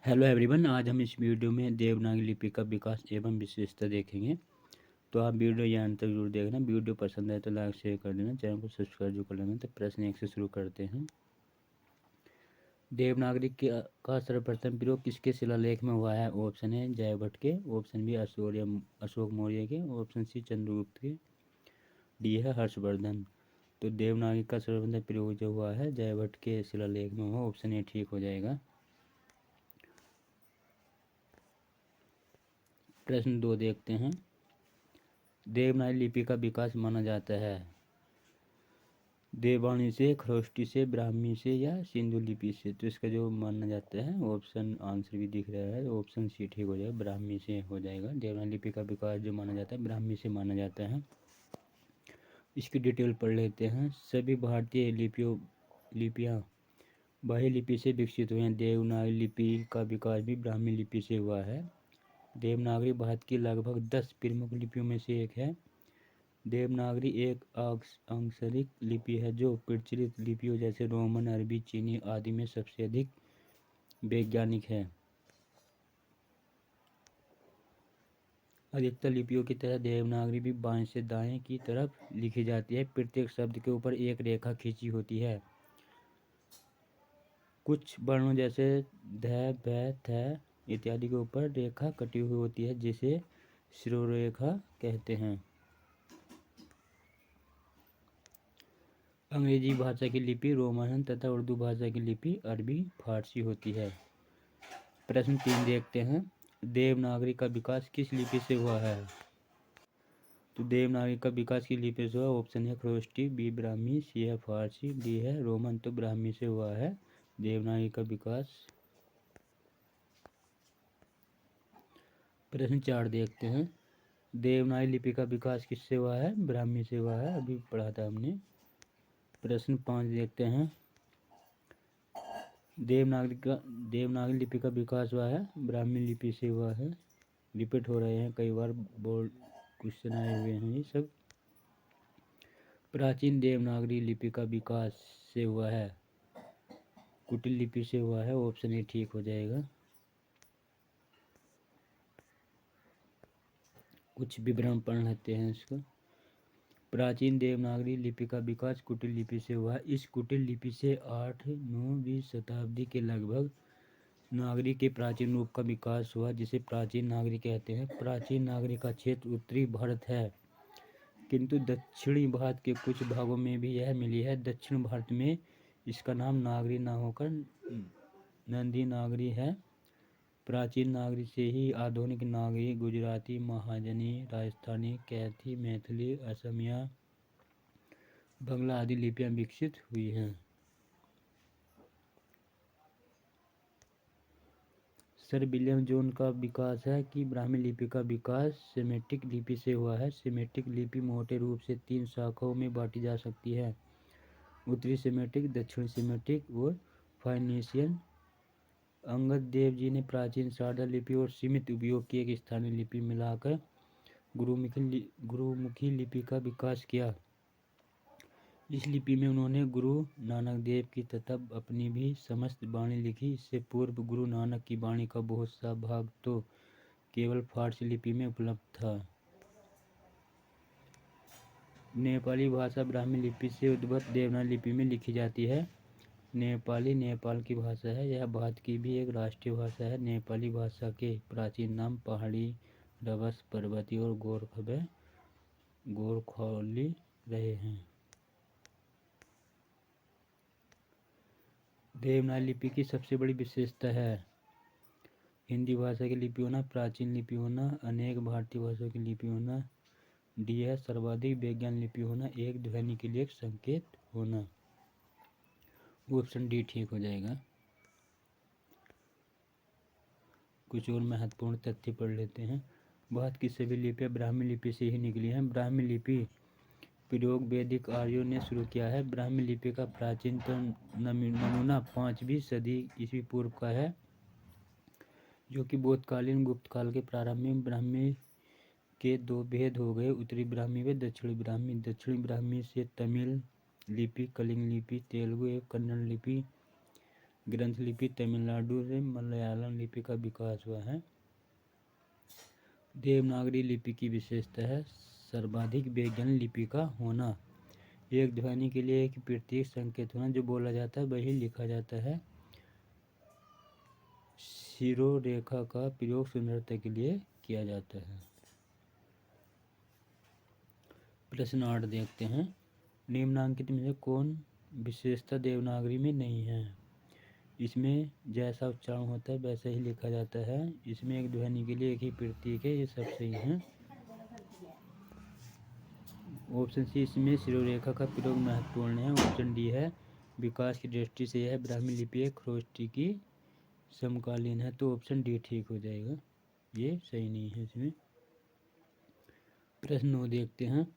Hello everyone, आज हम इस वीडियो में देवनागरी लिपि का विकास एवं विशेषता देखेंगे। तो आप वीडियो यहाँ अंत तक जरूर देखना। वीडियो पसंद आए तो लाइक शेयर कर देना, चैनल को सब्सक्राइब जो कर लेना। तो प्रश्न 1 से शुरू करते हैं। देवनागरी का सर्वप्रथम प्रयोग किसके शिलालेख में हुआ है? ऑप्शन ए जयभट्ट के, ऑप्शन बी अशोक मौर्य के, ऑप्शन सी चंद्रगुप्त के, डी है हर्षवर्धन। तो देवनागरी का सर्वप्रथम प्रयोग जो हुआ है जयभट्ट के शिलालेख में हुआ, ऑप्शन ए ठीक हो जाएगा। प्रश्न 2 देखते हैं। देवनागरी लिपि का विकास माना जाता है देववाणी से, खरोष्टी से, ब्राह्मी से या सिंधु लिपि से? तो इसका जो माना जाता है ऑप्शन आंसर भी दिख रहा है, ऑप्शन सी ठीक हो जाएगा, ब्राह्मी से हो जाएगा। देवनागरी लिपि का विकास जो माना जाता है ब्राह्मी से माना जाता है। इसकी डिटेल पढ़ लेते हैं। सभी भारतीय लिपियाँ बाह्य लिपि से विकसित हुए हैं। देवनागरी लिपि का विकास भी ब्राह्मी लिपि से हुआ है। देवनागरी भारत की लगभग 10 प्रमुख लिपियों में से एक है। देवनागरी एक आक्षरिक लिपि है जो प्रचलित लिपियों जैसे रोमन, अरबी, चीनी आदि में सबसे अधिक वैज्ञानिक है। अधिकतर लिपियों की तरह देवनागरी भी बाएं से दाएं की तरफ लिखी जाती है। प्रत्येक शब्द के ऊपर एक रेखा खींची होती है। कुछ वर्णों जैसे ध, भ, थ इत्यादि के ऊपर रेखा कटी हुई होती है, जिसे शिरोरेखा कहते हैं। अंग्रेजी भाषा की लिपि रोमन तथा उर्दू भाषा की लिपि अरबी फारसी होती है। प्रश्न 3 देखते हैं। देवनागरी का विकास किस लिपि से हुआ है? तो देवनागरी का विकास किस लिपि से हुआ? ऑप्शन है खरोष्टी, बी ब्राह्मी, सी है फारसी, डी है रोमन। तो ब्राह्मी से हुआ है देवनागरी का विकास। प्रश्न 4 देखते हैं। देवनागरी लिपि का विकास किससे हुआ है? ब्राह्मी से हुआ है, अभी पढ़ा था हमने। प्रश्न 5 देखते हैं। देवनागरी लिपि का विकास हुआ है ब्राह्मी लिपि से हुआ है। रिपीट हो रहे हैं, कई बार बोर्ड क्वेश्चन आए हुए हैं ये सब। प्राचीन देवनागरी लिपि का विकास से हुआ है कुटिल लिपि से हुआ है, ऑप्शन ए ठीक हो जाएगा। कुछ विवरण पढ़ लेते हैं इसको। प्राचीन देवनागरी लिपि का विकास कुटिल लिपि से हुआ। इस कुटिल लिपि से 8-9वीं शताब्दी के लगभग नागरी के प्राचीन रूप का विकास हुआ, जिसे प्राचीन नागरी कहते हैं। प्राचीन नागरी का क्षेत्र उत्तरी भारत है, किंतु दक्षिणी भारत के कुछ भागों में भी यह मिली है। दक्षिण भारत में इसका नाम नागरी न होकर नंदी नागरी है। प्राचीन नागरी से ही आधुनिक नागरी गुजराती, महाजनी, राजस्थानी, कैथी, मैथिली, असमिया, बंगला आदि लिपियां विकसित हुई हैं। सर विलियम जोन का विकास है कि ब्राह्मी लिपि का विकास सेमेटिक लिपि से हुआ है। सेमेटिक लिपि मोटे रूप से 3 शाखाओं में बांटी जा सकती है: उत्तरी सेमेटिक, दक्षिण सेमेटिक और फाइनिशियन। अंगद देव जी ने प्राचीन शारदा लिपि और सीमित उपयोग की एक स्थानीय लिपि मिलाकर गुरुमुखी लिपि का विकास किया। इस लिपि में उन्होंने गुरु नानक देव की तथा अपनी भी समस्त वाणी लिखी। इससे पूर्व गुरु नानक की वाणी का बहुत सा भाग तो केवल फारसी लिपि में उपलब्ध था। नेपाली भाषा ब्राह्मी लिपि से उद्भूत देवनागरी लिपि में लिखी जाती है। नेपाली नेपाल की भाषा है। यह भारत की भी एक राष्ट्रीय भाषा है। नेपाली भाषा के प्राचीन नाम पहाड़ी, रबस, पर्वती और गोरखोली रहे हैं। देवनागरी लिपि की सबसे बड़ी विशेषता है हिंदी भाषा की लिपि होना, प्राचीन लिपि होना, अनेक भारतीय भाषाओं की लिपि होना, डी है सर्वाधिक वैज्ञानिक लिपि होना, एक ध्वनि के लिए एक संकेत होना। ऑप्शन डी ठीक हो जाएगा। कुछ और महत्वपूर्ण तथ्य पढ़ लेते हैं। भारत की सभी लिपियां ब्राह्मी लिपि से ही निकली हैं। ब्राह्मी लिपि प्रयोग वैदिक आर्यों ने शुरू किया है। ब्राह्मी लिपि का प्राचीनतम नमूना 5वीं सदी ईस्वी पूर्व का है, जो कि बोधकालीन गुप्त काल के प्रारंभ में ब्राह्मी के 2 भेद हो गए: उत्तरी ब्राह्मी व दक्षिणी ब्राह्मी। दक्षिणी ब्राह्मी से तमिल लिपि, कलिंग लिपि, तेलुगु एवं कन्नड़ लिपि ग्रंथ लिपि तमिलनाडु से मलयालम लिपि का विकास हुआ है। देवनागरी लिपि की विशेषता है सर्वाधिक वैज्ञानिक लिपि का होना। एक ध्वनि के लिए एक प्रतीक संकेत होना, जो बोला जाता है वही लिखा जाता है। शिरोरेखा का प्रयोग सुंदरता के लिए किया जाता है। प्रश्न 8 देखते हैं। निम्नांकित में से कौन विशेषता देवनागरी में नहीं है? इसमें जैसा उच्चारण होता है वैसा ही लिखा जाता है। इसमें एक ध्वनि के लिए एक ही प्रतीक है, ये सब सही है। ऑप्शन सी, इसमें शिरोरेखा का प्रयोग महत्वपूर्ण है। ऑप्शन डी है विकास की दृष्टि से यह ब्राह्मी लिपि है, खरोष्टी की समकालीन है। तो ऑप्शन डी ठीक हो जाएगा, ये सही नहीं है इसमें। प्रश्न 9 देखते हैं।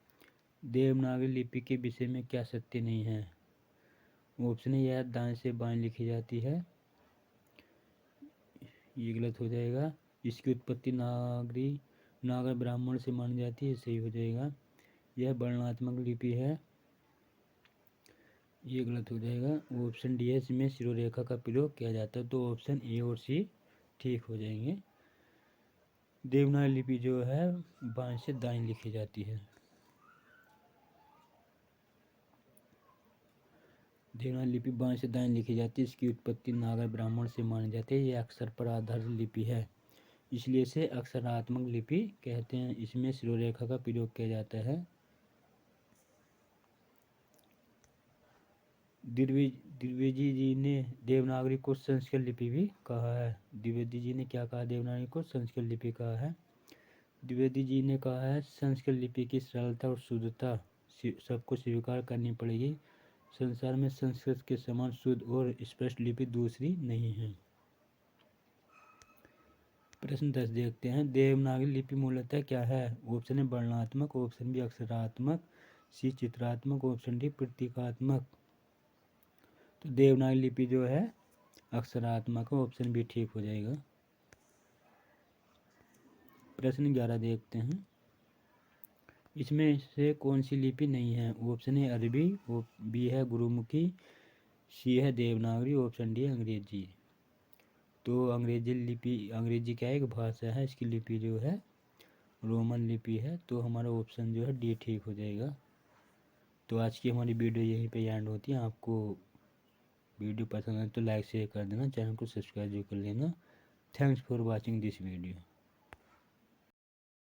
देवनागरी लिपि के विषय में क्या सत्य नहीं है? ऑप्शन ए, यह दाएं से बाएं लिखी जाती है, ये गलत हो जाएगा। इसकी उत्पत्ति नागर ब्राह्मण से मानी जाती है, सही हो जाएगा। यह वर्णनात्मक लिपि है, ये गलत हो जाएगा। ऑप्शन डी है, इसमें शिरोरेखा का प्रयोग किया जाता है। तो ऑप्शन ए और सी ठीक हो जाएंगे। देवनागरी लिपि जो है बाएं से दाएं लिखी जाती है। देवनागरी लिपि बाएं से दाएं लिखी जाती है। इसकी उत्पत्ति नागर ब्राह्मण से मानी जाती है। यह अक्षर पर आधारित लिपि है, इसलिए इसे अक्षरात्मक लिपि कहते हैं। इसमें शिरोरेखा का प्रयोग किया जाता है। द्विवेदी जी ने देवनागरी को संस्कृत लिपि भी कहा है। द्विवेदी जी ने क्या कहा? देवनागरी को संस्कृत लिपि कहा है। द्विवेदी जी ने कहा है संस्कृत लिपि की सरलता और शुद्धता सबको स्वीकार करनी पड़ेगी। संसार में संस्कृत के समान शुद्ध और स्पष्ट लिपि दूसरी नहीं है। प्रश्न 10 देखते हैं। देवनागरी लिपि मूलतः क्या है? ऑप्शन ए वर्णनात्मक, ऑप्शन बी अक्षरात्मक, सी चित्रात्मक, ऑप्शन डी प्रतीकात्मक। तो देवनागरी लिपि जो है अक्षरात्मक है, ऑप्शन बी ठीक हो जाएगा। प्रश्न 11 देखते हैं। इसमें से कौन सी लिपि नहीं है? ऑप्शन ए अरबी, बी है गुरुमुखी, सी है देवनागरी, ऑप्शन डी अंग्रेजी। तो अंग्रेजी क्या है? एक भाषा है, इसकी लिपि जो है रोमन लिपि है। तो हमारा ऑप्शन जो है डी ठीक हो जाएगा। तो आज की हमारी वीडियो यहीं पे एंड होती है। आपको वीडियो पसंद है तो लाइक शेयर कर देना, चैनल को सब्सक्राइब कर लेना। Thanks for watching this video.